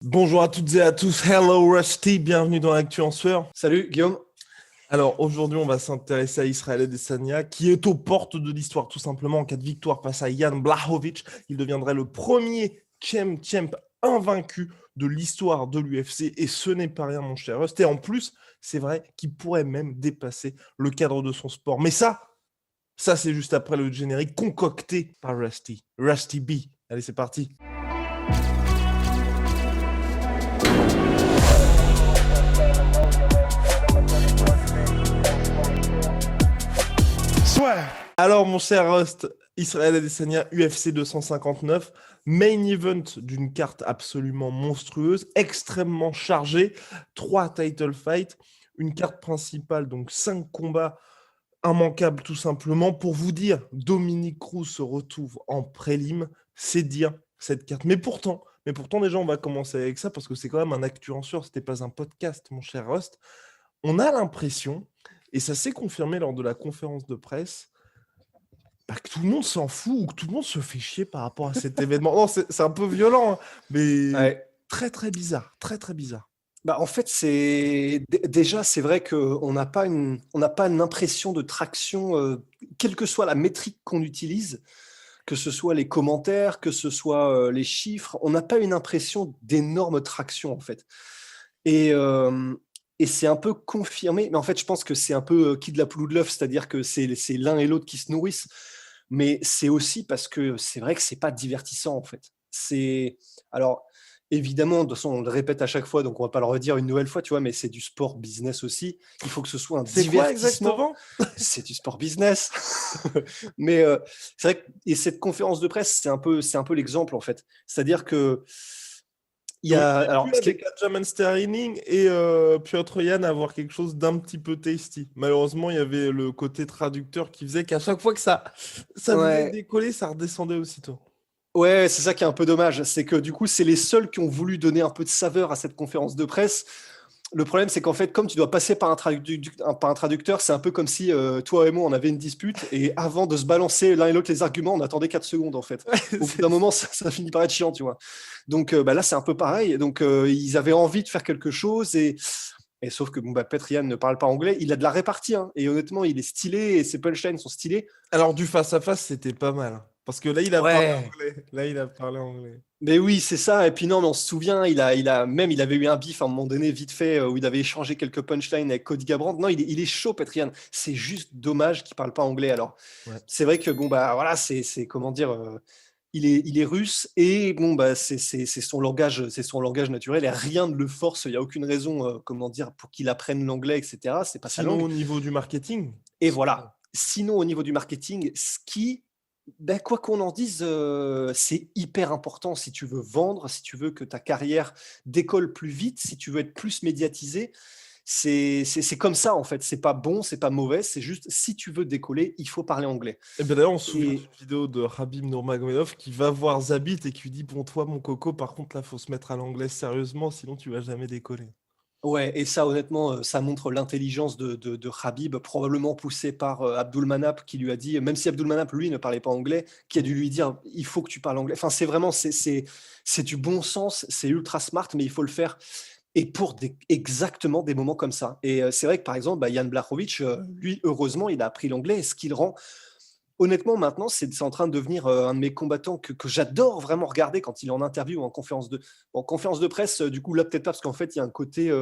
Bonjour à toutes et à tous, hello Rusty, bienvenue dans l'Actu en sueur. Salut Guillaume. Alors aujourd'hui on va s'intéresser à Israël Adesanya qui est aux portes de l'histoire tout simplement. En cas de victoire face à Jan Blachowicz, il deviendrait le premier champ invaincu de l'histoire de l'UFC et ce n'est pas rien mon cher Rust. Et en plus c'est vrai qu'il pourrait même dépasser le cadre de son sport. Mais ça c'est juste après le générique concocté par Rusty. Rusty B. Allez c'est parti. Alors, mon cher Rust, Israël Adesanya, UFC 259, main event d'une carte absolument monstrueuse, extrêmement chargée, 3 title fights, une carte principale, donc 5 combats immanquables tout simplement. Pour vous dire, Dominick Cruz se retrouve en prélim, c'est dire cette carte. Mais pourtant, déjà, on va commencer avec ça parce que c'est quand même un actu en sueur, c'était pas un podcast, mon cher Rust. On a l'impression, et ça s'est confirmé lors de la conférence de presse, que tout le monde s'en fout ou que tout le monde se fait chier par rapport à cet événement. Non, c'est un peu violent, hein, mais Ouais. très bizarre, très bizarre. En fait, déjà c'est vrai qu'on n'a pas une impression de traction, quelle que soit la métrique qu'on utilise, que ce soit les commentaires, que ce soit les chiffres, on n'a pas une impression d'énorme traction en fait. Et, c'est un peu confirmé, mais en fait je pense que c'est un peu qui de la poule ou de l'œuf, c'est-à-dire que c'est l'un et l'autre qui se nourrissent, mais c'est aussi parce que c'est vrai que c'est pas divertissant en fait. Alors évidemment, de toute façon on le répète à chaque fois, donc on va pas le redire une nouvelle fois, tu vois, mais c'est du sport business aussi. Il faut que ce soit un C'est quoi divertissement. exactement? C'est du sport business. Mais c'est vrai que et cette conférence de presse, c'est un peu l'exemple en fait. C'est-à-dire que il y On a aurait alors pu ce qui avec est Aljamain Sterling et Piotr Yan avoir quelque chose d'un petit peu tasty. Malheureusement, il y avait le côté traducteur qui faisait qu'à chaque fois que ça venait ouais. décoller, ça redescendait aussitôt. Ouais, c'est ça qui est un peu dommage, c'est que du coup, c'est les seuls qui ont voulu donner un peu de saveur à cette conférence de presse. Le problème, c'est qu'en fait, comme tu dois passer par un traducteur, c'est un peu comme si toi et moi, on avait une dispute et avant de se balancer l'un et l'autre les arguments, on attendait 4 secondes en fait. Au bout d'un moment, ça finit par être chiant, tu vois. Donc là, c'est un peu pareil. Donc ils avaient envie de faire quelque chose et sauf que Petr Yan ne parle pas anglais, il a de la répartie hein, et honnêtement, il est stylé et ses punchlines sont stylés. Alors du face-à-face, c'était pas mal, hein. Parce que là, il a parlé Ouais. anglais. Là, il a parlé anglais. Mais oui, c'est ça. Et puis non, mais on se souvient, il avait eu un bif à un moment donné, vite fait, où il avait échangé quelques punchlines avec Cody Garbrandt. Non, il est chaud, Petrian. C'est juste dommage qu'il parle pas anglais. Alors, Ouais. c'est vrai que voilà, c'est comment dire, il est russe et c'est son langage naturel et rien ne le force. Il y a aucune raison, comment dire, pour qu'il apprenne l'anglais, etc. C'est pas sa Sinon, langue. au niveau du marketing, Et c'est bon. voilà. Sinon, au niveau du marketing, quoi qu'on en dise, c'est hyper important si tu veux vendre, si tu veux que ta carrière décolle plus vite, si tu veux être plus médiatisé. C'est comme ça, en fait. C'est pas bon, c'est pas mauvais, c'est juste si tu veux décoller, il faut parler anglais. Et bien d'ailleurs, on se souvient d'une Et vidéo de Khabib Nurmagomedov qui va voir Zabit et qui lui dit bon toi mon coco, par contre là faut se mettre à l'anglais sérieusement, sinon tu vas jamais décoller. ouais, et ça, honnêtement, ça montre l'intelligence de Khabib, probablement poussé par Abdulmanap, qui lui a dit, même si Abdulmanap, lui, ne parlait pas anglais, qui a dû lui dire, il faut que tu parles anglais. Enfin, c'est vraiment, c'est du bon sens, c'est ultra smart, mais il faut le faire. Et pour exactement des moments comme ça. Et c'est vrai que, par exemple, Jan Blachowicz, lui, heureusement, il a appris l'anglais, ce qui le rend honnêtement, maintenant, c'est en train de devenir un de mes combattants que j'adore vraiment regarder quand il est en interview ou en conférence de presse. Du coup, là, peut-être pas, parce qu'en fait, il y a un côté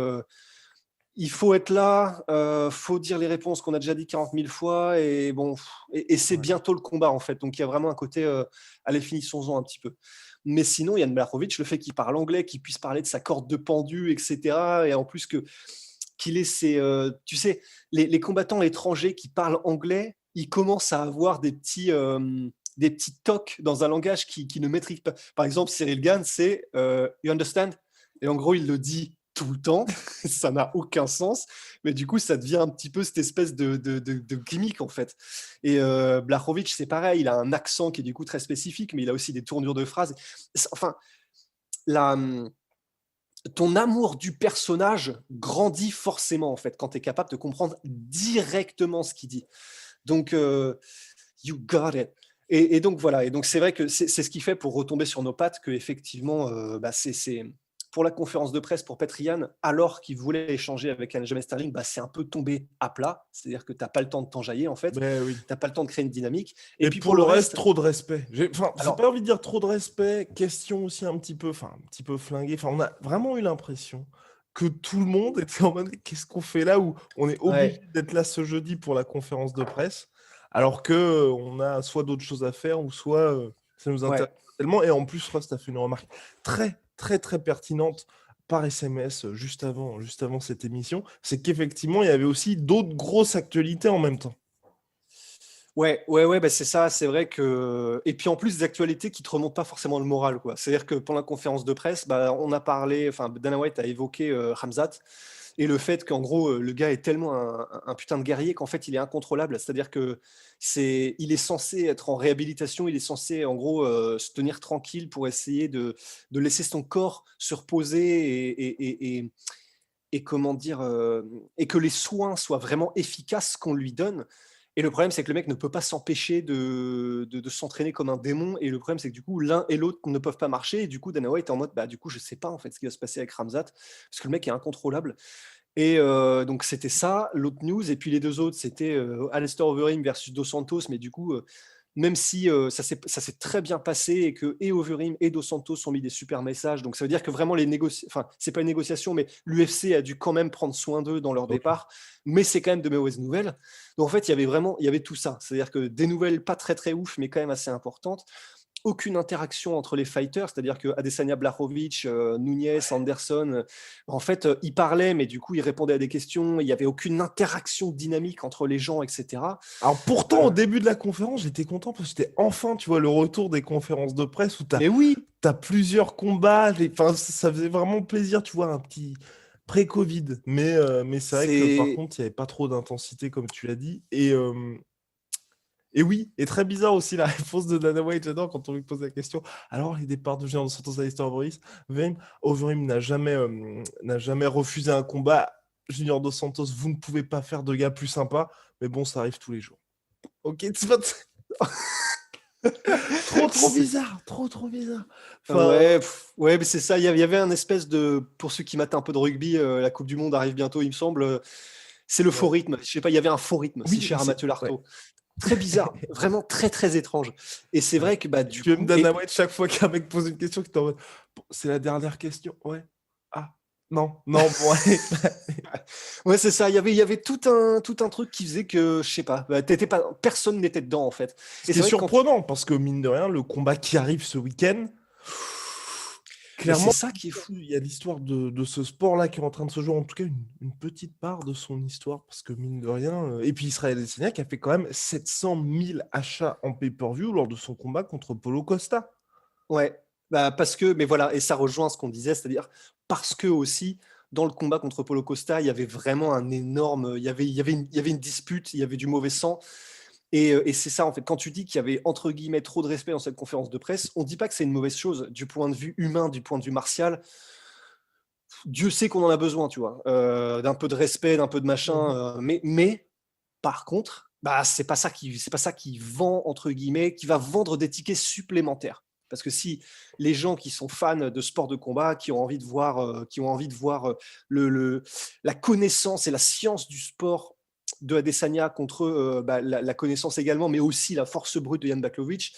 il faut être là, faut dire les réponses qu'on a déjà dit 40 000 fois, et bon, et c'est Ouais. bientôt le combat, en fait. Donc, il y a vraiment un côté, allez, finissons-en un petit peu. Mais sinon, Yann Blachowicz, le fait qu'il parle anglais, qu'il puisse parler de sa corde de pendu, etc., et en plus qu'il ait tu sais, les combattants étrangers qui parlent anglais, ils commencent à avoir des petits tocs dans un langage qui ne maîtrisent pas. Par exemple, Cyril Gann, c'est You understand? Et en gros, il le dit tout le temps, ça n'a aucun sens, mais du coup, ça devient un petit peu cette espèce de gimmick en fait. Et Blachowicz, c'est pareil, il a un accent qui est du coup très spécifique, mais il a aussi des tournures de phrases. Enfin, la, ton amour du personnage grandit forcément en fait quand tu es capable de comprendre directement ce qu'il dit. Donc, you got it. Et donc voilà. Et donc c'est vrai que c'est ce qui fait pour retomber sur nos pattes que effectivement, pour la conférence de presse pour Petr Yan, alors qu'il voulait échanger avec Aljamain Sterling, bah, c'est un peu tombé à plat. C'est-à-dire que tu n'as pas le temps de t'enjailler, en fait. Ben oui. Tu n'as pas le temps de créer une dynamique. Et Et puis pour pour le le reste, reste, trop de respect. Enfin, j'ai alors, pas envie de dire trop de respect. Question aussi un petit peu flinguée. Enfin, on a vraiment eu l'impression que tout le monde était en mode qu'est-ce qu'on fait là où on est obligé ouais, d'être là ce jeudi pour la conférence de presse, alors que on a soit d'autres choses à faire ou soit ça nous ouais. intéresse pas tellement. Et en plus, Rust a fait une remarque très très très pertinente par SMS juste avant cette émission, c'est qu'effectivement il y avait aussi d'autres grosses actualités en même temps. Ouais, bah c'est ça, c'est vrai que. Et puis en plus, des actualités qui te remontent pas forcément le moral, quoi. C'est-à-dire que pendant la conférence de presse, bah, on a parlé, enfin, Dana White a évoqué Khamzat et le fait qu'en gros, le gars est tellement un putain de guerrier qu'en fait, il est incontrôlable. C'est-à-dire que il est censé être en réhabilitation, il est censé, en gros, se tenir tranquille pour essayer de laisser son corps se reposer et comment dire, et que les soins soient vraiment efficaces qu'on lui donne. Et le problème, c'est que le mec ne peut pas s'empêcher de s'entraîner comme un démon. Et le problème, c'est que du coup, l'un et l'autre ne peuvent pas marcher. Et du coup, Dana White est en mode, bah, du coup, je sais pas en fait ce qui va se passer avec Ramzat, parce que le mec est incontrôlable. Et donc, c'était ça, l'autre news. Et puis les deux autres, c'était Alistair Overeem versus Dos Santos. Mais du coup, même si ça s'est très bien passé et que et Overeem et Dos Santos ont mis des super messages, donc ça veut dire que vraiment enfin, c'est pas une négociation, mais l'UFC a dû quand même prendre soin d'eux dans leur Ok. départ, mais c'est quand même de mauvaises nouvelles. Donc en fait, il y avait tout ça, c'est-à-dire que des nouvelles pas très très ouf, mais quand même assez importantes. Aucune interaction entre les fighters, c'est-à-dire que Adesanya Blachowicz, Nunez, Anderson, en fait, ils parlaient, mais du coup, ils répondaient à des questions. Il n'y avait aucune interaction dynamique entre les gens, etc. Alors pourtant, au début de la conférence, j'étais content parce que c'était enfin, tu vois, le retour des conférences de presse où tu Mais oui, as plusieurs combats. Enfin, ça faisait vraiment plaisir, tu vois, un petit pré-Covid. Mais c'est vrai que par c'est contre, il n'y avait pas trop d'intensité, comme tu l'as dit. Et oui, et très bizarre aussi la réponse de Dana White, j'adore quand on lui pose la question. Alors, les départs de Junior Dos Santos à Alistair Overeem n'a jamais refusé un combat. Junior Dos Santos, vous ne pouvez pas faire de gars plus sympa, mais bon, ça arrive tous les jours. Ok, c'est pas trop bizarre, trop bizarre. Enfin, ouais, ouais, mais c'est ça. Il y avait un espèce de, pour ceux qui matent un peu de rugby, la Coupe du Monde arrive bientôt, il me semble. C'est le faux ouais. rythme. Je sais pas, il y avait un faux rythme, si Oui, cher à Mathieu ouais. Lartaud. Très bizarre, vraiment très très étrange. Et c'est Ouais. vrai que bah Et du tu aimes coup, Dana et White chaque fois qu'un mec pose une question qui t'en mode, bon, c'est la dernière question, ouais. Ah, non, bon, allez. ouais c'est ça. Il y avait tout un truc qui faisait que je sais pas, bah, personne n'était dedans en fait. Ce Et qui est c'est vrai que quand tu, surprenant, parce que mine de rien, le combat qui arrive ce week-end, mais c'est clairement, ça qui est fou. il y a l'histoire de ce sport-là qui est en train de se jouer, en tout cas une petite part de son histoire, parce que mine de rien, et puis Israël Adesanya qui a fait quand même 700 000 achats en pay-per-view lors de son combat contre Paulo Costa. Ouais, bah parce que, mais voilà, et ça rejoint ce qu'on disait, c'est-à-dire parce que aussi, dans le combat contre Paulo Costa, il y avait vraiment un énorme, il y avait une dispute, il y avait du mauvais sang, et c'est ça en fait. Quand tu dis qu'il y avait entre guillemets trop de respect dans cette conférence de presse, on dit pas que c'est une mauvaise chose du point de vue humain, du point de vue martial. Dieu sait qu'on en a besoin, tu vois, d'un peu de respect, d'un peu de Mhm. machin, mais par contre, bah, c'est pas ça qui vend, entre guillemets, qui va vendre des tickets supplémentaires. Parce que si les gens qui sont fans de sport de combat, qui ont envie de voir, le, la connaissance et la science du sport de Adesanya contre bah, la connaissance également, mais aussi la force brute de Jan Blachowicz,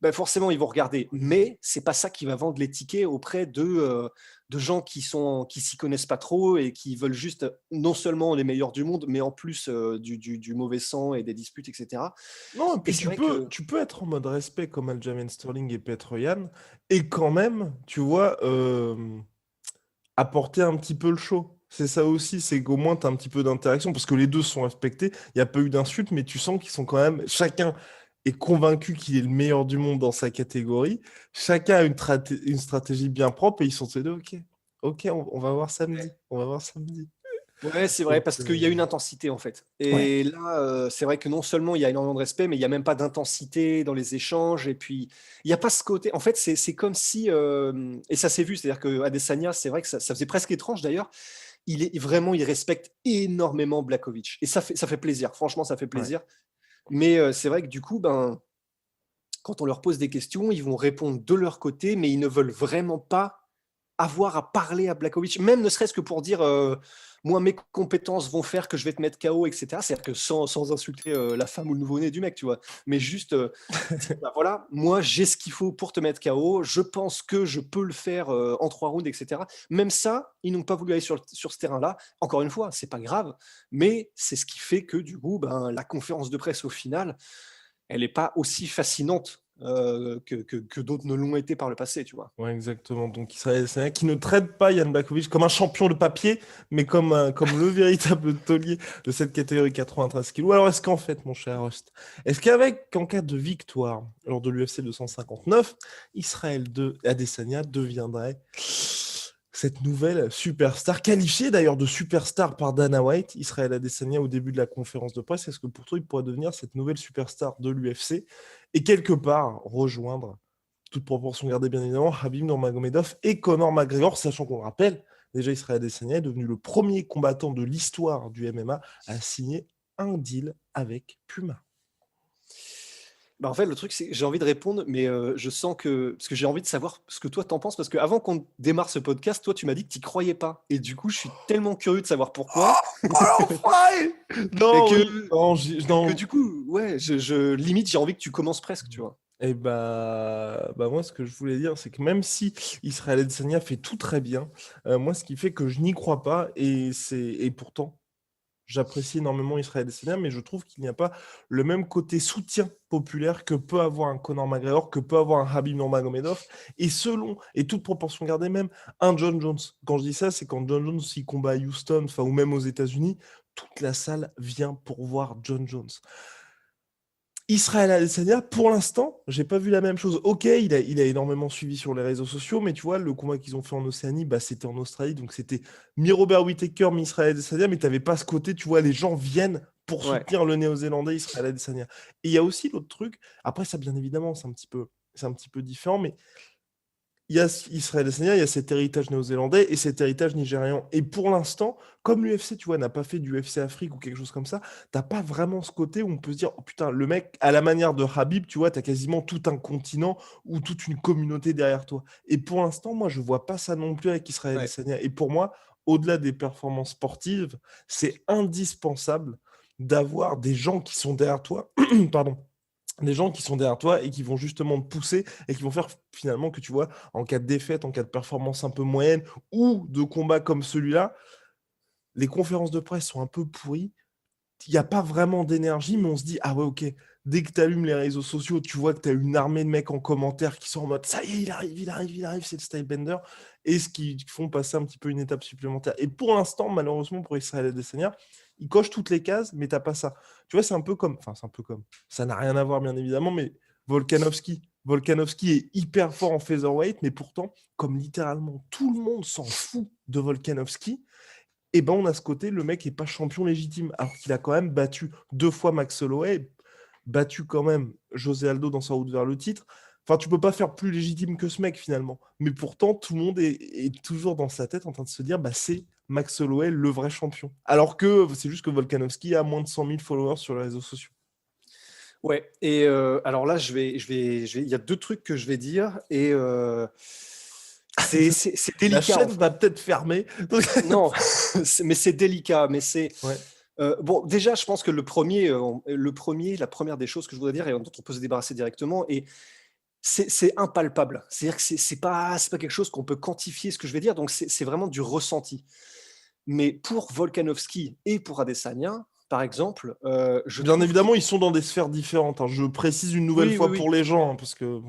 bah forcément ils vont regarder. Mais c'est pas ça qui va vendre les tickets auprès de gens qui s'y connaissent pas trop et qui veulent juste non seulement les meilleurs du monde, mais en plus du mauvais sang et des disputes, etc. Non, et Et puis c'est vrai que tu peux être en mode respect comme Aljamain Sterling et Petr Yan, et quand même, tu vois, apporter un petit peu le show. C'est ça aussi, c'est qu'au moins tu as un petit peu d'interaction, parce que les deux sont respectés. Il n'y a pas eu d'insultes, mais tu sens qu'ils sont quand même. Chacun est convaincu qu'il est le meilleur du monde dans sa catégorie. Chacun a une stratégie bien propre, et ils sont tous les deux, ok, on va voir samedi. On va voir samedi. ouais, c'est vrai, Donc, parce qu'il y a une intensité en fait. ouais. Et là, c'est vrai que non seulement il y a énormément de respect, mais il n'y a même pas d'intensité dans les échanges. Et puis, il n'y a pas ce côté. En fait, c'est comme si. Et ça s'est vu, c'est-à-dire que Adesanya, c'est vrai que ça faisait presque étrange d'ailleurs. Il respecte énormément Blachowicz. Et ça fait plaisir. Franchement, ça fait Ouais. plaisir. Mais c'est vrai que du coup, ben, quand on leur pose des questions, ils vont répondre de leur côté, mais ils ne veulent vraiment pas avoir à parler à Blachowicz, même ne serait-ce que pour dire moi, mes compétences vont faire que je vais te mettre KO, etc. C'est-à-dire que sans insulter la femme ou le nouveau-né du mec, tu vois. Mais juste, bah voilà, moi, j'ai ce qu'il faut pour te mettre KO. Je pense que je peux le faire en 3 rounds, etc. Même ça, ils n'ont pas voulu aller sur ce terrain-là. Encore une fois, c'est pas grave, mais c'est ce qui fait que du coup, ben, la conférence de presse au final, elle n'est pas aussi fascinante que d'autres ne l'ont été par le passé, tu vois. Ouais, exactement. Donc, Israël Adesanya qui ne traite pas Jan Blachowicz comme un champion de papier, mais comme le véritable taulier de cette catégorie 93 kilos. Alors, est-ce qu'en fait, mon cher Rust, est-ce qu'en cas de victoire lors de l'UFC 259, Israël Adesanya deviendrait cette nouvelle superstar, qualifiée d'ailleurs de superstar par Dana White, Israël Adesanya au début de la conférence de presse? Est-ce que pour toi, il pourrait devenir cette nouvelle superstar de l'UFC et quelque part rejoindre, toute proportion gardée bien évidemment, Khabib Nurmagomedov et Conor McGregor, sachant qu'on le rappelle, déjà Israël Adesanya est devenu le premier combattant de l'histoire du MMA à signer un deal avec Puma. Bah, en fait, le truc, c'est que j'ai envie de répondre, mais je sens que parce que j'ai envie de savoir ce que toi t'en penses, parce qu'avant qu'on démarre ce podcast, toi, tu m'as dit que tu croyais pas et du coup, je suis tellement curieux de savoir pourquoi et Non, oui, non, que non. du coup, ouais, je limite, j'ai envie que tu commences presque, tu vois? Et bah moi, ce que je voulais dire, c'est que même si Israël Adesanya fait tout très bien, moi, ce qui fait que je n'y crois pas, et pourtant, j'apprécie énormément Israël Adesanya, mais je trouve qu'il n'y a pas le même côté soutien populaire que peut avoir un Conor McGregor, que peut avoir un Khabib Nurmagomedov, et toute proportion gardée même, un John Jones. Quand je dis ça, c'est quand John Jones, il combat à Houston, ou même aux États-Unis, toute la salle vient pour voir John Jones. Israël Adesanya, pour l'instant, j'ai pas vu la même chose. Ok, il a énormément suivi sur les réseaux sociaux, mais tu vois, le combat qu'ils ont fait en Océanie, bah, c'était en Australie, donc c'était mi-Robert Whittaker, mi-Israël Adesanya, mais t'avais pas ce côté, tu vois, les gens viennent pour Ouais. soutenir le Néo-Zélandais Israël Adesanya. Et il y a aussi l'autre truc, après ça, bien évidemment, c'est un petit peu différent, mais il y a Israël Adesanya, il y a cet héritage néo-zélandais et cet héritage nigérian. Et pour l'instant, comme l'UFC, tu vois, n'a pas fait du UFC Afrique ou quelque chose comme ça, t'as pas vraiment ce côté où on peut se dire, oh putain, le mec, à la manière de Habib, tu vois, t'as quasiment tout un continent ou toute une communauté derrière toi. Et pour l'instant, moi, je vois pas ça non plus avec Israël Ouais. Adesanya. Et pour moi, au-delà des performances sportives, c'est indispensable d'avoir des gens qui sont derrière toi, pardon, des gens qui sont derrière toi et qui vont justement te pousser et qui vont faire finalement que tu vois, en cas de défaite, en cas de performance un peu moyenne ou de combat comme celui-là, les conférences de presse sont un peu pourries. Il n'y a pas vraiment d'énergie, mais on se dit, ah ouais, ok, dès que tu allumes les réseaux sociaux, tu vois que tu as une armée de mecs en commentaire qui sont en mode, ça y est, il arrive, c'est le style bender, et ce qui font passer un petit peu une étape supplémentaire. Et pour l'instant, malheureusement, pour Israël Adesanya, il coche toutes les cases, mais t'as pas ça. Tu vois, c'est un peu comme, ça n'a rien à voir, bien évidemment, mais Volkanovski. Volkanovski est hyper fort en featherweight, mais pourtant, comme littéralement tout le monde s'en fout de Volkanovski, et ben on a ce côté, le mec est pas champion légitime, alors qu'il a quand même battu 2 fois Max Holloway, battu quand même José Aldo dans sa route vers le titre. Enfin, tu peux pas faire plus légitime que ce mec finalement. Mais pourtant, tout le monde est toujours dans sa tête en train de se dire, bah c'est Max Holloway le vrai champion. Alors que c'est juste que Volkanovski a moins de 100 000 followers sur les réseaux sociaux. Ouais, et alors là, il y a 2 trucs que je vais dire et c'est La délicat, en chaîne fait. va peut-être fermer. Non, mais c'est délicat, mais c'est Ouais. bon, déjà, je pense que la première des choses que je voudrais dire et dont on peut se débarrasser directement et c'est impalpable. C'est-à-dire que c'est pas quelque chose qu'on peut quantifier, ce que je vais dire, donc c'est vraiment du ressenti. Mais pour Volkanovski et pour Adesanya, par exemple, je Bien trouve qu'ils évidemment, ils sont dans des sphères différentes, hein. Je précise une nouvelle oui, oui, fois oui. pour les gens, hein, parce que...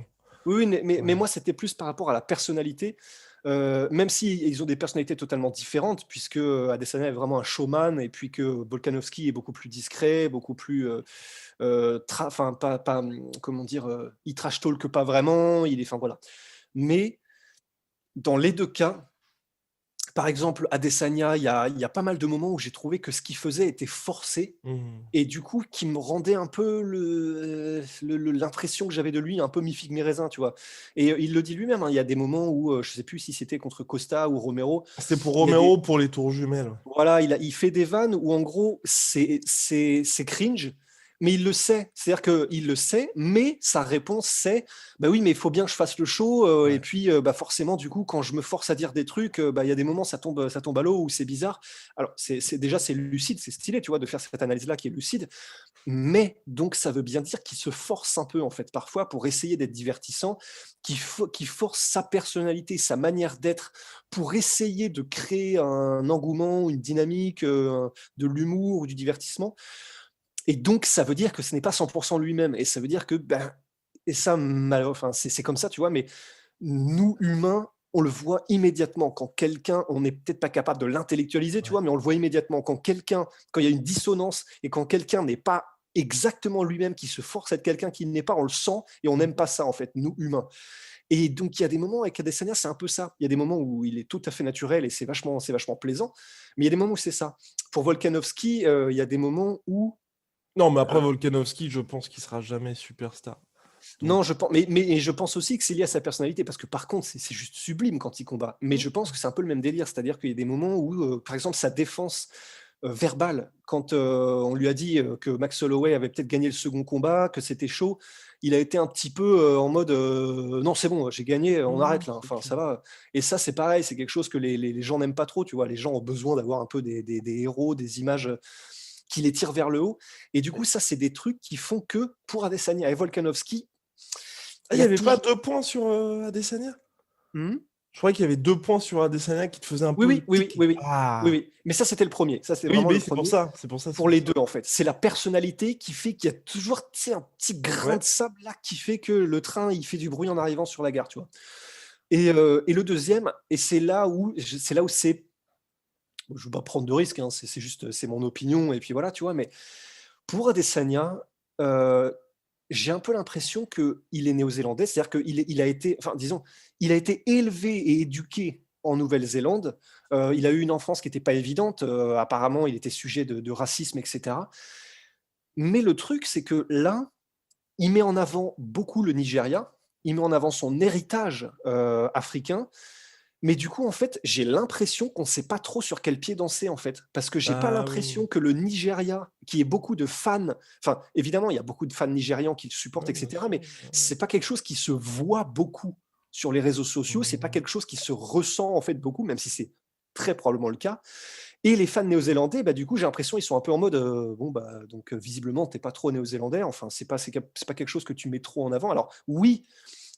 Oui, oui, mais Ouais. moi, c'était plus par rapport à la personnalité, même si ils ont des personnalités totalement différentes, puisque Adesanya est vraiment un showman et puis que Volkanovski est beaucoup plus discret, beaucoup plus, enfin, pas, comment dire, il trash talk pas vraiment, enfin voilà. Mais dans les deux cas, par exemple, Adesanya, il y a pas mal de moments où j'ai trouvé que ce qu'il faisait était forcé Mhm. et du coup, qui me rendait un peu l'impression que j'avais de lui, un peu mi-figue mi-raisin, tu vois. Et il le dit lui-même, hein, il y a des moments où, je sais plus si c'était contre Costa ou Romero, C'était pour il y a Romero pour les tours jumelles. voilà, il fait des vannes où en gros, c'est cringe, Mais il le sait, c'est-à-dire qu'il le sait, mais sa réponse c'est bah oui, mais il faut bien que je fasse le show, et Ouais. puis bah forcément, du coup, quand je me force à dire des trucs, bah il y a des moments ça tombe à l'eau ou c'est bizarre. Alors, déjà, c'est lucide, c'est stylé, tu vois, de faire cette analyse-là qui est lucide, mais donc ça veut bien dire qu'il se force un peu, en fait, parfois pour essayer d'être divertissant, qu'il force sa personnalité, sa manière d'être pour essayer de créer un engouement, une dynamique, de l'humour ou du divertissement. Et donc, ça veut dire que ce n'est pas 100% lui-même. Et ça veut dire que, ben, et ça, enfin, c'est comme ça, tu vois, mais nous, humains, on le voit immédiatement quand quelqu'un, on n'est peut-être pas capable de l'intellectualiser, tu Ouais. vois, mais on le voit immédiatement quand il y a une dissonance et quand quelqu'un n'est pas exactement lui-même, qui se force à être quelqu'un qui n'est pas, on le sent et on n'aime pas ça, en fait, nous, humains. Et donc, il y a des moments avec Adesanya, c'est un peu ça. Il y a des moments où il est tout à fait naturel et c'est vachement plaisant, mais il y a des moments où c'est ça. Pour Volkanovski, il y a des moments où Non, mais après Volkanovski, je pense qu'il sera jamais superstar. Donc, non, mais je pense aussi que c'est lié à sa personnalité, parce que par contre, c'est juste sublime quand il combat. Mais je pense que c'est un peu le même délire, c'est-à-dire qu'il y a des moments où, par exemple, sa défense verbale, quand on lui a dit que Max Holloway avait peut-être gagné le second combat, que c'était chaud, il a été un petit peu en mode non, c'est bon, j'ai gagné, on non, arrête là, c'est enfin, clair. ça va. Et ça, c'est pareil, c'est quelque chose que les gens n'aiment pas trop, tu vois. Les gens ont besoin d'avoir un peu des héros, des images qui les tirent vers le haut. Et du coup, ça, c'est des trucs qui font que pour Adesanya et Volkanovski, Ah, il il y n'y a avait pas toujours. 2 points sur Adesanya? Hmm. Je croyais qu'il y avait 2 points sur Adesanya qui te faisaient un Oui, peu le oui, oui, oui, tic. oui, oui, oui, Ah, oui. Mais ça, c'était le premier. Ça, c'est oui, vraiment mais le c'est pour premier. ça. C'est pour ça, c'est Pour pour les ça. deux, en fait. C'est la personnalité qui fait qu'il y a toujours, tu sais, un petit grain Ouais. de sable là qui fait que le train, il fait du bruit en arrivant sur la gare, tu vois. Et le deuxième, et c'est là où c'est, je ne veux pas prendre de risque, hein, c'est juste, c'est mon opinion, et puis voilà, tu vois, mais pour Adesanya, euh, j'ai un peu l'impression qu'il est néo-zélandais, c'est-à-dire il a été, enfin, disons, il a été élevé et éduqué en Nouvelle-Zélande. Il a eu une enfance qui n'était pas évidente. Apparemment, il était sujet de racisme, etc. Mais le truc, c'est que là, il met en avant beaucoup le Nigeria, il met en avant son héritage africain, mais du coup, en fait, j'ai l'impression qu'on ne sait pas trop sur quel pied danser, en fait. Parce que j'ai pas Ah oui. l'impression que le Nigeria, qui est beaucoup de fans, enfin, évidemment, il y a beaucoup de fans nigérians qui le supportent, Ouais, bien etc., mais sûr. c'est pas quelque chose qui se voit beaucoup sur les réseaux sociaux, c'est pas Hum. quelque chose qui se ressent, en fait, beaucoup, même si c'est très probablement le cas. Et les fans néo-zélandais, bah, du coup, j'ai l'impression ils sont un peu en mode bon, bah, donc visiblement, t'es pas trop néo-zélandais, enfin, c'est pas quelque chose que tu mets trop en avant. Alors, oui,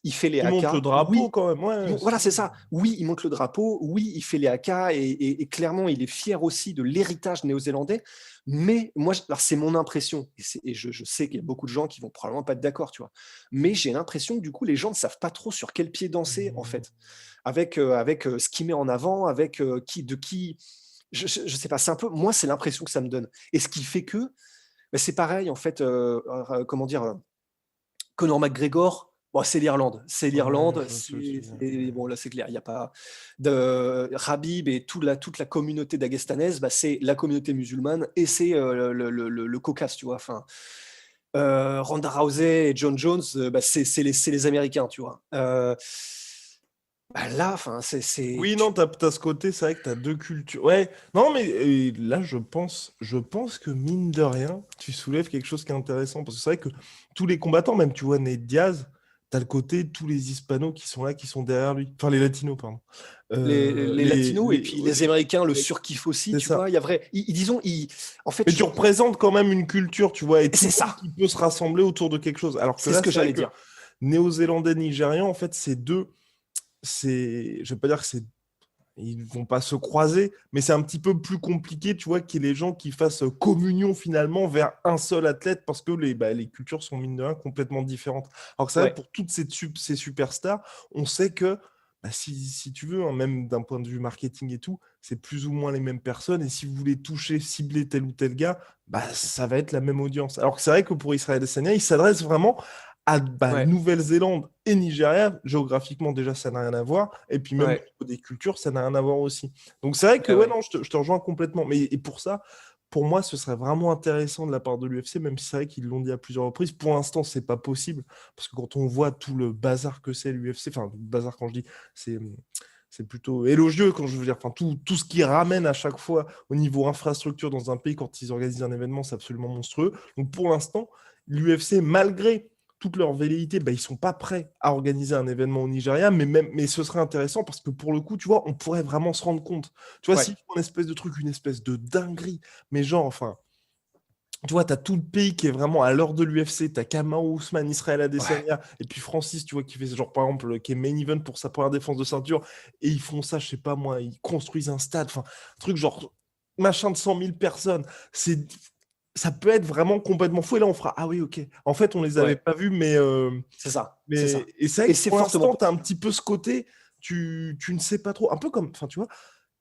il fait les Il monte le haka, drapeau oui, quand même. Ouais, voilà, si. c'est ça. Oui, il monte le drapeau. Oui, il fait les haka et clairement, il est fier aussi de l'héritage néo-zélandais. Mais moi, alors c'est mon impression. Et je sais qu'il y a beaucoup de gens qui vont probablement pas être d'accord, tu vois. Mais j'ai l'impression que du coup, les gens ne savent pas trop sur quel pied danser, en Hum. fait. Avec ce qu'il met en avant, avec qui. Je sais pas. C'est un peu. Moi, c'est l'impression que ça me donne. Et ce qui fait que. Ben, c'est pareil, en fait. Comment dire Conor McGregor, bon, c'est l'Irlande. C'est Ouais, l'Irlande. je vois ce que tu veux dire. Bon, là, c'est clair. Il n'y a pas de Rabib et toute la communauté dagestanaise. Bah, c'est la communauté musulmane et c'est le Caucase, tu vois. Enfin, Ronda Rousey et John Jones, bah, c'est les Américains, tu vois. Bah, là, enfin, Oui, non, t'as ce côté, c'est vrai que t'as 2 cultures. Ouais, non, mais là, je pense que mine de rien, tu soulèves quelque chose qui est intéressant. Parce que c'est vrai que tous les combattants, même tu vois Nate Diaz, t'as le côté, tous les hispanos qui sont là, qui sont derrière lui. Enfin, les latinos, pardon. les Latinos et puis les Américains le Ouais, surkiffent aussi, c'est tu vois. ça. Il y a vrai, disons, en fait, Mais tu représentes quand même une culture, tu vois, et tout c'est le monde ça. qui peut se rassembler autour de quelque chose. Alors que C'est ce là, que c'est vrai j'allais que dire. néo-zélandais, nigérian, en fait, je vais pas dire que c'est ils vont pas se croiser, mais c'est un petit peu plus compliqué, tu vois, qu'il y ait les gens qui fassent communion finalement vers un seul athlète parce que les cultures sont mine de rien complètement différentes. Alors que c'est vrai, Ouais, pour toutes ces superstars, on sait que si tu veux, hein, même d'un point de vue marketing et tout, c'est plus ou moins les mêmes personnes. Et si vous voulez toucher, cibler tel ou tel gars, ça va être la même audience. Alors que c'est vrai que pour Israël Adesanya, il s'adresse vraiment à ouais, Nouvelle-Zélande et Nigeria. Géographiquement, déjà, ça n'a rien à voir. Et puis même au ouais, niveau des cultures, ça n'a rien à voir aussi. Donc c'est vrai que, ouais, ouais, ouais. non, je te rejoins complètement. Mais et pour ça, pour moi, ce serait vraiment intéressant de la part de l'UFC, même si c'est vrai qu'ils l'ont dit à plusieurs reprises. Pour l'instant, c'est pas possible. Parce que quand on voit tout le bazar que c'est l'UFC, enfin, le bazar quand je dis, c'est c'est plutôt élogieux quand je veux dire. Enfin, tout ce qui ramène à chaque fois au niveau infrastructure dans un pays quand ils organisent un événement, c'est absolument monstrueux. Donc pour l'instant, l'UFC, malgré toute leur velléité, bah, ils sont pas prêts à organiser un événement au Nigeria, mais ce serait intéressant parce que pour le coup, tu vois, on pourrait vraiment se rendre compte. Tu vois, Ouais, s'ils font une espèce de truc, une espèce de dinguerie, mais genre, enfin, tu vois, tu as tout le pays qui est vraiment à l'heure de l'UFC. Tu as Kamaru Usman, Israël ouais, Adesanya, et puis Francis, tu vois, qui fait genre, par exemple, qui est main event pour sa première défense de ceinture. Et ils font ça, je sais pas moi, ils construisent un stade, enfin, un truc genre machin de 100 000 personnes. C'est, ça peut être vraiment complètement fou. Et là, on fera, ah oui, ok. En fait, on les avait ouais, pas vus, c'est ça, c'est mais ça. et c'est vrai Et que c'est pour fortement l'instant, tu as un possible. petit peu ce côté, tu ne sais pas trop. Un peu comme, enfin, tu vois,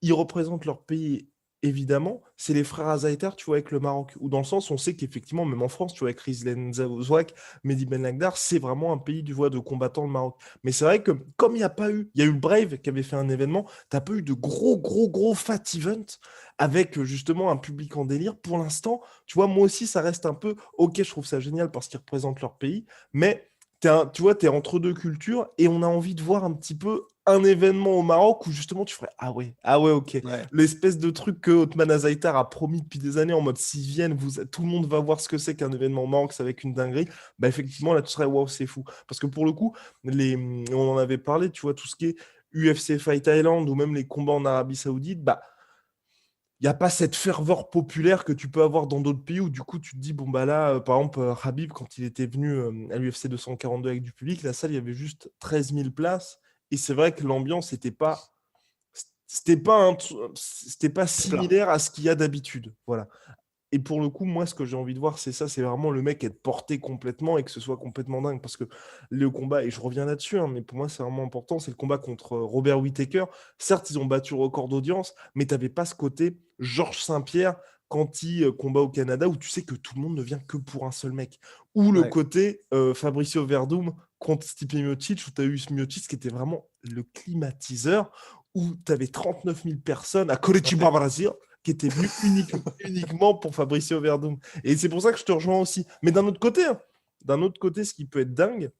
ils représentent leur pays, évidemment. C'est les frères Azaitar, tu vois, avec le Maroc. Ou dans le sens, on sait qu'effectivement, même en France, tu vois, avec Rizlen Zouak, Mehdi Ben Lagdar, c'est vraiment un pays, du vois, de combattants, le Maroc. Mais c'est vrai que, comme il n'y a pas eu, il y a eu le Brave qui avait fait un événement, tu n'as pas eu de gros, gros, gros fat event avec justement un public en délire. Pour l'instant, tu vois, moi aussi, ça reste un peu, ok, je trouve ça génial parce qu'ils représentent leur pays, mais tu vois, tu es entre deux cultures et on a envie de voir un petit peu un événement au Maroc où justement tu ferais ah ouais, ok. Ouais, L'espèce de truc que Othman Azaitar a promis depuis des années en mode s'ils viennent, tout le monde va voir ce que c'est qu'un événement au Maroc, c'est avec une dinguerie. Bah effectivement, là tu serais waouh, c'est fou. Parce que pour le coup, on en avait parlé, tu vois, tout ce qui est UFC Fight Thailand ou même les combats en Arabie Saoudite, bah il n'y a pas cette ferveur populaire que tu peux avoir dans d'autres pays où du coup tu te dis, bon bah là, par exemple, Khabib, quand il était venu à l'UFC 242 avec du public, la salle, il y avait juste 13 000 places. Et c'est vrai que l'ambiance c'était pas c'est plat. similaire à ce qu'il y a d'habitude. Voilà. Et pour le coup, moi, ce que j'ai envie de voir, c'est ça, c'est vraiment le mec être porté complètement et que ce soit complètement dingue. Parce que le combat, et je reviens là-dessus, hein, mais pour moi, c'est vraiment important, c'est le combat contre Robert Whittaker. Certes, ils ont battu le record d'audience, mais tu n'avais pas ce côté Georges Saint-Pierre quand il combat au Canada, où tu sais que tout le monde ne vient que pour un seul mec. Ou le Ouais. côté Fabricio Verdum contre Stipe Miocic, où tu as eu Miocic qui était vraiment le climatiseur, où tu avais 39 000 personnes à Curitiba, Ouais. Brasil, qui étaient venues uniquement pour Fabricio Verdum. Et c'est pour ça que je te rejoins aussi. Mais d'un autre côté, ce qui peut être dingue,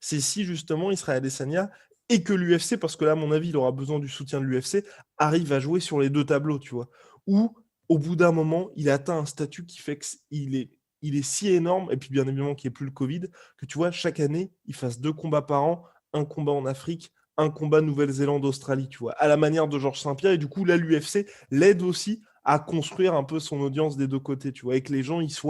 c'est si justement Israël Adesanya et que l'UFC, parce que là, à mon avis, il aura besoin du soutien de l'UFC, arrive à jouer sur les deux tableaux, tu vois. Ou au bout d'un moment, il atteint un statut qui fait qu'il est si énorme, et puis bien évidemment qu'il n'y ait plus le Covid, que tu vois, chaque année, il fasse 2 combats par an, un combat en Afrique, un combat Nouvelle-Zélande, Australie, tu vois, à la manière de Georges Saint-Pierre. Et du coup, là, l'UFC l'aide aussi à construire un peu son audience des deux côtés, tu vois, et que les gens, ils se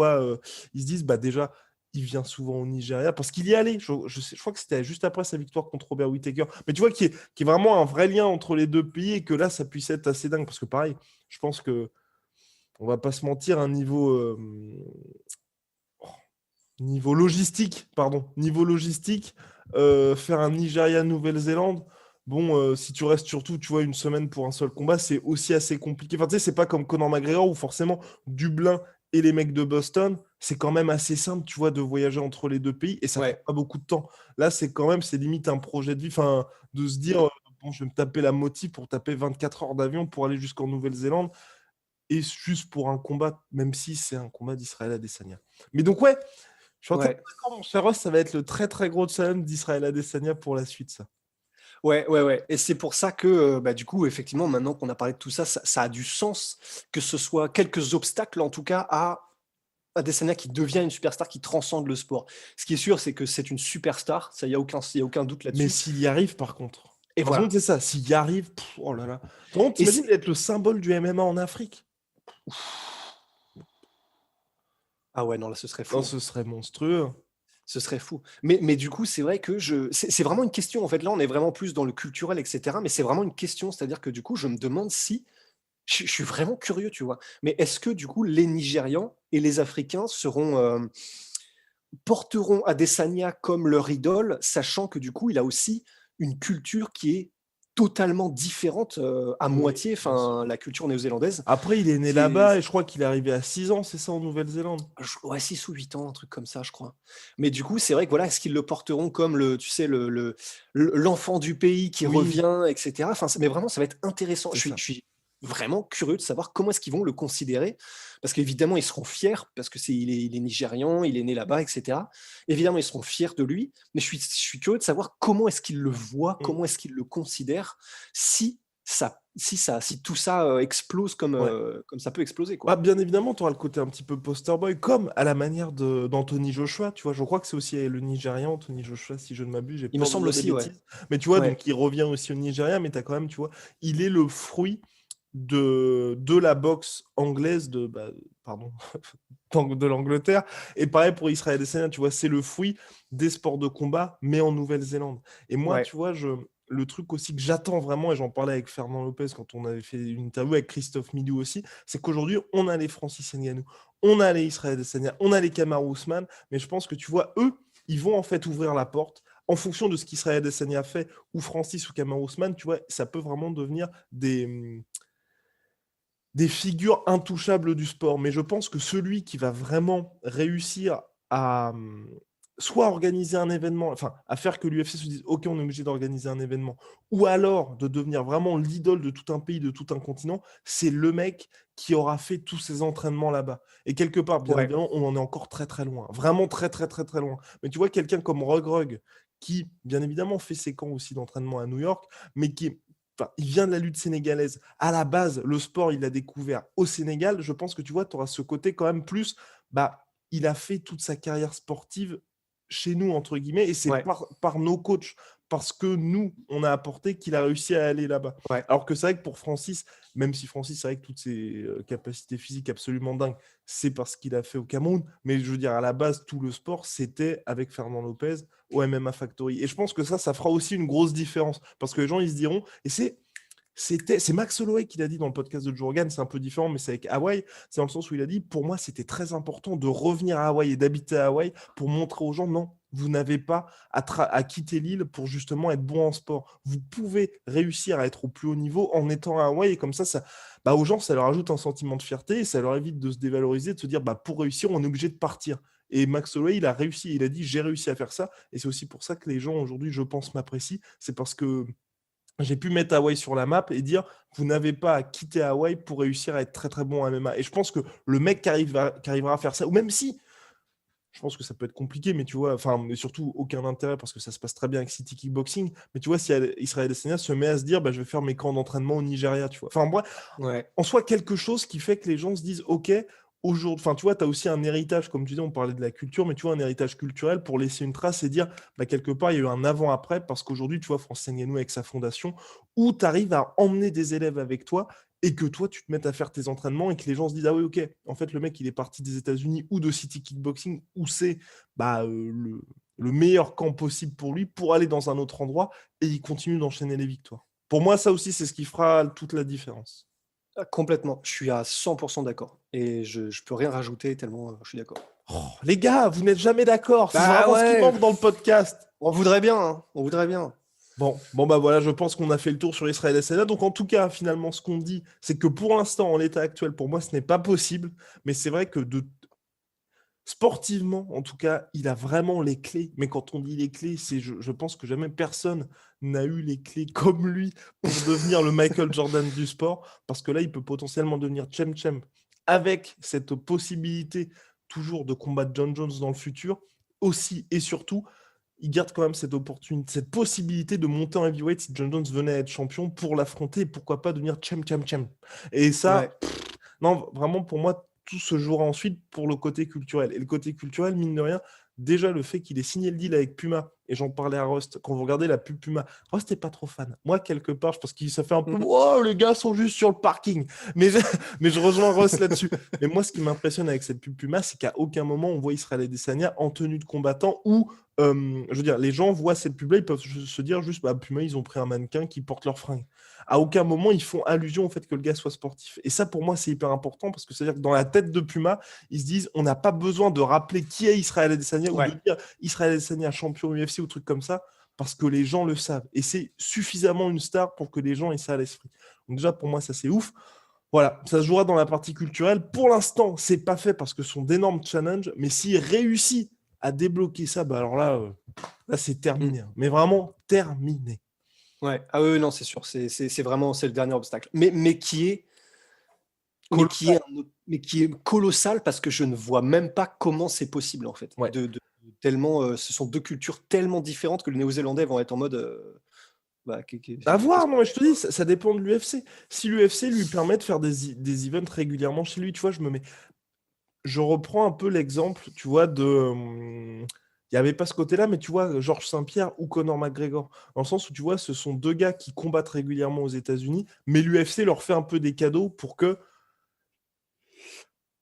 disent, bah déjà, il vient souvent au Nigeria parce qu'il y est allé. Je crois que c'était juste après sa victoire contre Robert Whittaker. Mais tu vois qu'il y a vraiment un vrai lien entre les deux pays et que là, ça puisse être assez dingue. Parce que pareil, je pense que on va pas se mentir, un niveau logistique, pardon, niveau logistique, faire un Nigeria-Nouvelle-Zélande, bon, si tu restes surtout, tu vois, une semaine pour un seul combat, c'est aussi assez compliqué. Enfin, tu sais, c'est pas comme Conor McGregor où forcément Dublin et les mecs de Boston, c'est quand même assez simple, tu vois, de voyager entre les deux pays et ça prend Ouais. pas beaucoup de temps. Là, c'est limite un projet de vie, enfin, de se dire, bon, je vais me taper la motive pour taper 24 heures d'avion pour aller jusqu'en Nouvelle-Zélande et juste pour un combat, même si c'est un combat d'Israël Adesanya. Mais donc, ouais, je suis entièrement Ouais. d'accord, mon cher Ross, ça va être le très très gros challenge d'Israël Adesanya pour la suite, ça. Ouais, ouais, ouais. Et c'est pour ça que, bah, du coup, effectivement, maintenant qu'on a parlé de tout ça, ça a du sens que ce soit quelques obstacles, en tout cas, à Adesanya qui devient une superstar qui transcende le sport. Ce qui est sûr, c'est que c'est une superstar, ça, il y a aucun doute Mais là-dessus. s'il y arrive, par contre, Et c'est voilà. ça, s'il y arrive, oh là là. Par contre, Et t'imagines c'est d'être le symbole du MMA en Afrique? ah ouais, non, là, ce serait Non, fou, hein. ce serait monstrueux. Ce serait fou. Mais du coup, c'est vrai que c'est vraiment une question, en fait. Là, on est vraiment plus dans le culturel, et cetera, mais c'est vraiment une question. C'est-à-dire que, du coup, je me demande si je suis vraiment curieux, tu vois? Mais est-ce que, du coup, les Nigérians et les Africains porteront Adesanya comme leur idole, sachant que du coup, il a aussi une culture qui est totalement différente, à Oui, moitié, bien sûr. enfin la culture néo-zélandaise. Après, il est né C'est là-bas et je crois qu'il est arrivé à 6 ans, c'est ça, en Nouvelle-Zélande? ouais 6 ou 8 ans, un truc comme ça, je crois. Mais du coup, c'est vrai que voilà, est-ce qu'ils le porteront comme le tu sais l'enfant du pays qui Oui, revient et cetera? Enfin, mais vraiment ça va être intéressant. c'est ça. Je suis vraiment curieux de savoir comment est-ce qu'ils vont le considérer, parce qu'évidemment, ils seront fiers, parce que il est nigérian, il est né là-bas, etc. Évidemment, ils seront fiers de lui, mais je suis curieux de savoir comment est-ce qu'ils le voient, Mm. comment est-ce qu'ils le considèrent, si tout ça explose Ouais. comme ça peut exploser, Ah, quoi. bien évidemment, tu auras le côté un petit peu poster boy, comme à la manière d'Anthony Joshua, tu vois. Je crois que c'est aussi le Nigérian, Anthony Joshua, si je ne m'abuse, j'ai Il me peur de semble dire des aussi, ouais. bêtises. Mais tu vois, Ouais, donc il revient aussi au Nigeria, mais tu as quand même, tu vois, il est le fruit de la boxe anglaise, pardon, de l'Angleterre. Et pareil pour Israël Adesanya, tu vois, c'est le fruit des sports de combat, mais en Nouvelle-Zélande. Et moi, ouais, tu vois, le truc aussi que j'attends vraiment, et j'en parlais avec Fernand Lopez quand on avait fait une interview avec Christophe Midou aussi, c'est qu'aujourd'hui, on a les Francis Ngannou, on a les Israël Adesanya, on a les Kamaru Usman, mais je pense que tu vois, eux, ils vont en fait ouvrir la porte en fonction de ce qu'Israël Adesanya fait, ou Francis ou Kamaru Usman, tu vois, ça peut vraiment devenir des figures intouchables du sport. Mais je pense que celui qui va vraiment réussir à soit organiser un événement, enfin à faire que l'UFC se dise ok, on est obligé d'organiser un événement, ou alors de devenir vraiment l'idole de tout un pays, de tout un continent, c'est le mec qui aura fait tous ses entraînements là-bas. Et quelque part, bien ouais, évidemment, on en est encore très très loin, vraiment très très très très loin. Mais tu vois, quelqu'un comme Rug, qui bien évidemment fait ses camps aussi d'entraînement à New York, mais qui enfin, il vient de la lutte sénégalaise. À la base, le sport, il l'a découvert au Sénégal. Je pense que tu vois, tu auras ce côté quand même plus, il a fait toute sa carrière sportive chez nous, entre guillemets, et c'est ouais, par nos coachs, parce que nous, on a apporté qu'il a réussi à aller là-bas. ouais. Alors que c'est vrai que pour Francis, même si Francis, c'est vrai que toutes ses capacités physiques absolument dingues, c'est parce qu'il a fait au Cameroun, mais je veux dire, à la base, tout le sport, c'était avec Fernand Lopez au MMA Factory. Et je pense que ça fera aussi une grosse différence, parce que les gens, ils se diront, et c'est Max Holloway qui l'a dit dans le podcast de Joe Rogan, c'est un peu différent, mais c'est avec Hawaï. C'est dans le sens où il a dit, pour moi, c'était très important de revenir à Hawaï et d'habiter à Hawaï pour montrer aux gens, non, vous n'avez pas à quitter l'île pour justement être bon en sport. Vous pouvez réussir à être au plus haut niveau en étant à Hawaï, et comme ça aux gens, ça leur ajoute un sentiment de fierté, et ça leur évite de se dévaloriser, de se dire, pour réussir, on est obligé de partir. Et Max Holloway, il a réussi, il a dit, j'ai réussi à faire ça, et c'est aussi pour ça que les gens aujourd'hui, je pense, m'apprécient. C'est parce que j'ai pu mettre Hawaï sur la map et dire vous n'avez pas à quitter Hawaï pour réussir à être très très bon en MMA. Et je pense que le mec qui arrivera à faire ça, ou même si, je pense que ça peut être compliqué, mais tu vois, enfin, mais surtout aucun intérêt parce que ça se passe très bien avec City Kickboxing. Mais tu vois, si Israël Adesanya se met à se dire je vais faire mes camps d'entraînement au Nigeria, tu vois. Enfin, moi, Ouais. en soi quelque chose qui fait que les gens se disent ok, aujourd'hui, enfin tu vois, tu as aussi un héritage, comme tu dis, on parlait de la culture, mais tu vois, un héritage culturel pour laisser une trace et dire quelque part, il y a eu un avant-après, parce qu'aujourd'hui, tu vois, Francis Ngannou avec sa fondation, où tu arrives à emmener des élèves avec toi et que toi, tu te mettes à faire tes entraînements et que les gens se disent ah oui, ok, en fait, le mec, il est parti des États-Unis ou de City Kickboxing, où c'est le meilleur camp possible pour lui, pour aller dans un autre endroit et il continue d'enchaîner les victoires. Pour moi, ça aussi, c'est ce qui fera toute la différence. Ah, complètement, je suis à 100 d'accord et je peux rien rajouter tellement, je suis d'accord. Oh, les gars, vous n'êtes jamais d'accord. C'est Bah vraiment ce qui ouais, manque dans le podcast. on voudrait bien, hein, on voudrait bien. Bon, voilà, je pense qu'on a fait le tour sur Israël Adesanya. Donc, en tout cas, finalement, ce qu'on dit, c'est que pour l'instant, en l'état actuel, pour moi, ce n'est pas possible. Mais c'est vrai que sportivement, en tout cas, il a vraiment les clés. Mais quand on dit les clés, je pense que jamais personne n'a eu les clés comme lui pour devenir le Michael Jordan du sport. Parce que là, il peut potentiellement devenir Chem avec cette possibilité toujours de combattre John Jones dans le futur. Aussi et surtout, il garde quand même cette opportunité, cette possibilité de monter en heavyweight si John Jones venait à être champion pour l'affronter et pourquoi pas devenir Chem. Et Ouais, ça, non, vraiment pour moi, tout se jouera ensuite pour le côté culturel. Et le côté culturel, mine de rien, déjà le fait qu'il ait signé le deal avec Puma, et j'en parlais à Rust, quand vous regardez la pub Puma, Rust n'est pas trop fan. Moi, quelque part, je pense que ça fait un peu mmh, oh, les gars sont juste sur le parking. Mais mais je rejoins Rust là-dessus. Mais moi, ce qui m'impressionne avec cette pub Puma, c'est qu'à aucun moment on voit Israël Adesanya en tenue de combattant ou je veux dire, les gens voient cette pub-là, ils peuvent se dire juste, Puma, ils ont pris un mannequin qui porte leurs fringues. À aucun moment, ils font allusion au fait que le gars soit sportif. Et ça, pour moi, c'est hyper important parce que c'est-à-dire que dans la tête de Puma, ils se disent, on n'a pas besoin de rappeler qui est Israël Adesanya ou de ouais, dire Israël Adesanya champion UFC ou truc comme ça parce que les gens le savent. Et c'est suffisamment une star pour que les gens aient ça à l'esprit. Donc déjà, pour moi, ça, c'est ouf. Voilà, ça se jouera dans la partie culturelle. Pour l'instant, c'est pas fait parce que ce sont d'énormes challenges, mais s'il réussit à débloquer ça, alors là, là c'est mmh. terminé. Mais vraiment terminé. Ouais. Ah oui, non, c'est sûr. C'est vraiment c'est le dernier obstacle. Colossal. Mais qui est colossal parce que je ne vois même pas comment c'est possible en fait. Ouais. Tellement, ce sont 2 cultures tellement différentes que les Néo-Zélandais vont être en mode, bah, À qu'est-ce voir, non, qu'on mais fait je te dis, ça dépend de l'UFC. Si l'UFC lui permet de faire des events régulièrement chez lui, tu vois, je reprends un peu l'exemple, tu vois, il n'y avait pas ce côté-là, mais tu vois, Georges Saint-Pierre ou Conor McGregor, dans le sens où, tu vois, ce sont deux gars qui combattent régulièrement aux États-Unis, mais l'UFC leur fait un peu des cadeaux pour que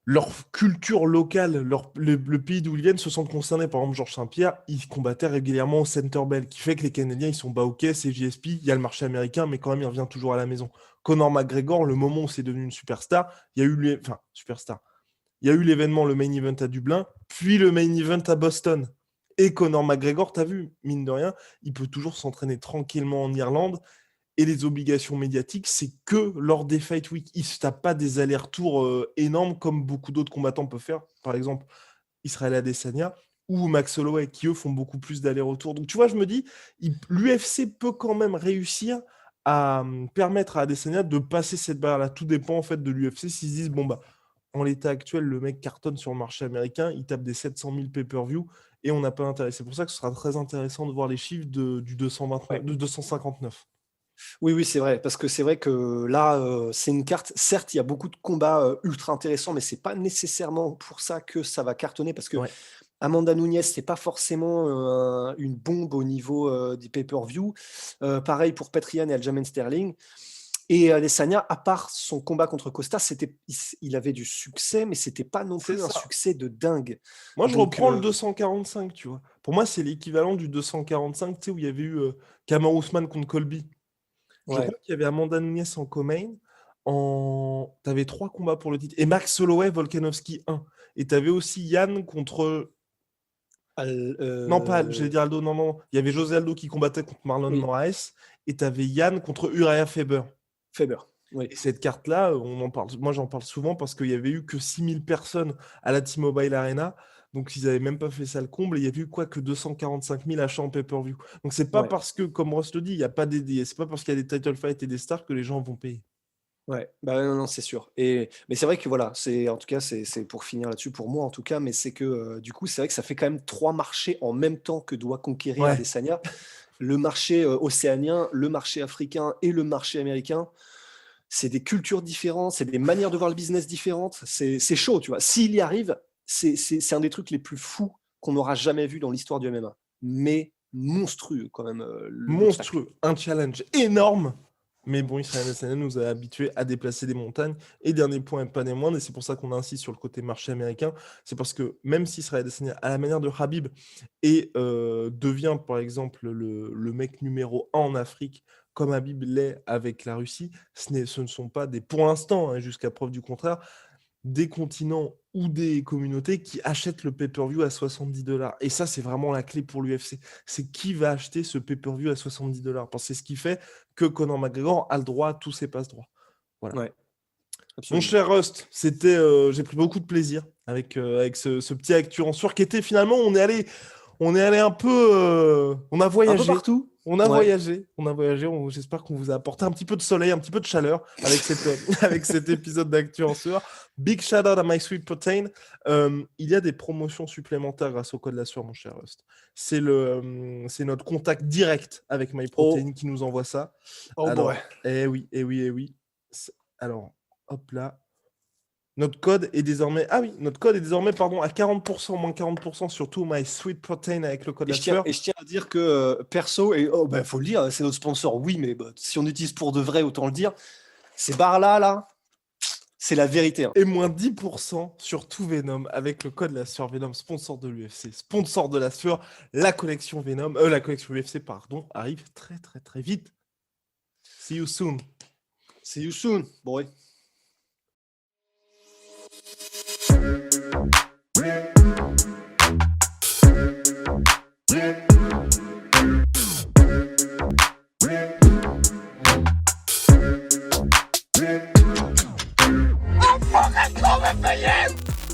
leur culture locale, le pays d'où ils viennent se sentent concernés. Par exemple, Georges Saint-Pierre, il combattait régulièrement au Center Bell, qui fait que les Canadiens, ils sont bah ok, c'est JSP, il y a le marché américain, mais quand même, il revient toujours à la maison. Conor McGregor, le moment où c'est devenu une superstar, il y a eu enfin, superstar. Il y a eu l'événement, le main event à Dublin, puis le main event à Boston. Et Conor McGregor, t'as vu, mine de rien, il peut toujours s'entraîner tranquillement en Irlande. Et les obligations médiatiques, c'est que lors des Fight Week. Il ne se tape pas des allers-retours énormes comme beaucoup d'autres combattants peuvent faire. Par exemple, Israël Adesanya ou Max Holloway, qui eux font beaucoup plus d'allers-retours. Donc tu vois, je me dis, l'UFC peut quand même réussir à permettre à Adesanya de passer cette barrière-là. Tout dépend en fait de l'UFC. S'ils se disent, bon, bah, en l'état actuel, le mec cartonne sur le marché américain, il tape des 700 000 pay-per-view et on n'a pas intérêt. C'est pour ça que ce sera très intéressant de voir les chiffres du 229, Ouais. de 259. Oui, oui, c'est vrai, parce que c'est vrai que là, c'est une carte certes, il y a beaucoup de combats, ultra intéressants, mais c'est pas nécessairement pour ça que ça va cartonner parce que Ouais. Amanda Nunes, c'est pas forcément, une bombe au niveau, des pay-per-view. Pareil pour Petr Yan et Aljamain Sterling et Adesanya, à part son combat contre Costa, il avait du succès, mais c'était pas non C'est plus un ça. succès de dingue. Moi, je Donc reprends le 245, tu vois. Pour moi, c'est l'équivalent du 245, tu sais, où il y avait eu Kamaru Usman contre Colby. Je ouais, crois qu'il y avait Amanda Nunes en co-main. T'avais 3 combats pour le titre. Et Max Holloway, Volkanovski 1. Et t'avais aussi Yann contre. al Non, pas, j'allais dire Aldo, non, non. Il y avait José Aldo qui combattait contre Marlon oui, Moraes. Et t'avais Yann contre Uriah Faber. Faber, oui, Et cette carte-là, moi j'en parle souvent parce qu'il y avait eu que 6000 personnes à la T-Mobile Arena. Donc ils n'avaient même pas fait ça le comble. Et il y a eu quoi que 245 000 achats en pay-per-view. Donc c'est pas ouais. parce que, comme Ross le dit, il y a pas c'est pas parce qu'il y a des title fights et des stars que les gens vont payer. Ouais, bah, non, non, c'est sûr mais c'est vrai que voilà, c'est en tout cas, c'est pour finir là-dessus, pour moi en tout cas, mais c'est que, du coup, c'est vrai que ça fait quand même 3 marchés en même temps que doit conquérir Ouais, Adesanya. Le marché, océanien, le marché africain et le marché américain. C'est des cultures différentes, c'est des manières de voir le business différentes. C'est chaud, tu vois? S'il y arrive, c'est un des trucs les plus fous qu'on aura jamais vu dans l'histoire du MMA. Mais monstrueux quand même, l'obstacle. monstrueux, un challenge énorme. Mais bon, Israël Adesanya nous a habitués à déplacer des montagnes. Et dernier point, et pas des moindres, et c'est pour ça qu'on insiste sur le côté marché américain, c'est parce que même si Israël Adesanya, à la manière de Habib, et devient par exemple le mec numéro 1 en Afrique, comme Habib l'est avec la Russie, ce ne sont pas pour l'instant, hein, jusqu'à preuve du contraire, des continents ou des communautés qui achètent le pay-per-view à 70 $. Et ça, c'est vraiment la clé pour l'UFC. C'est qui va acheter ce pay-per-view à 70 $. Parce que c'est ce qui fait que Conor McGregor a le droit à tous ses passe-droits. Voilà. Ouais, Mon absolument. cher Rust, j'ai pris beaucoup de plaisir avec ce petit Actu en sueur qui était finalement, on est allé un peu, on a Un peu voyagé. partout? On a Ouais. voyagé, j'espère qu'on vous a apporté un petit peu de soleil, un petit peu de chaleur avec, avec cet épisode d'Actu en sueur. Big shout out à My Sweet Protein. Il y a des promotions supplémentaires grâce au code la sueur, mon cher Rust. C'est notre contact direct avec My Protein Oh, qui nous envoie ça. oh boy. Alors, eh oui, eh oui, eh oui. Alors, hop là. Notre code est désormais, à 40%, moins 40% sur tout My Sweet Protein avec le code Et la sueur. je tiens à dire que, perso et oh, bah, faut le dire, c'est notre sponsor, oui, mais bah, si on utilise pour de vrai, autant le dire. Ces barres-là, là, c'est la vérité, hein. Et moins 10% sur tout Venom avec le code la sueur Venom, sponsor de l'UFC, sponsor de la sueur. La collection Venom, la collection UFC, pardon, arrive très très très vite. See you soon. See you soon, boy. I'm fucking coming for you!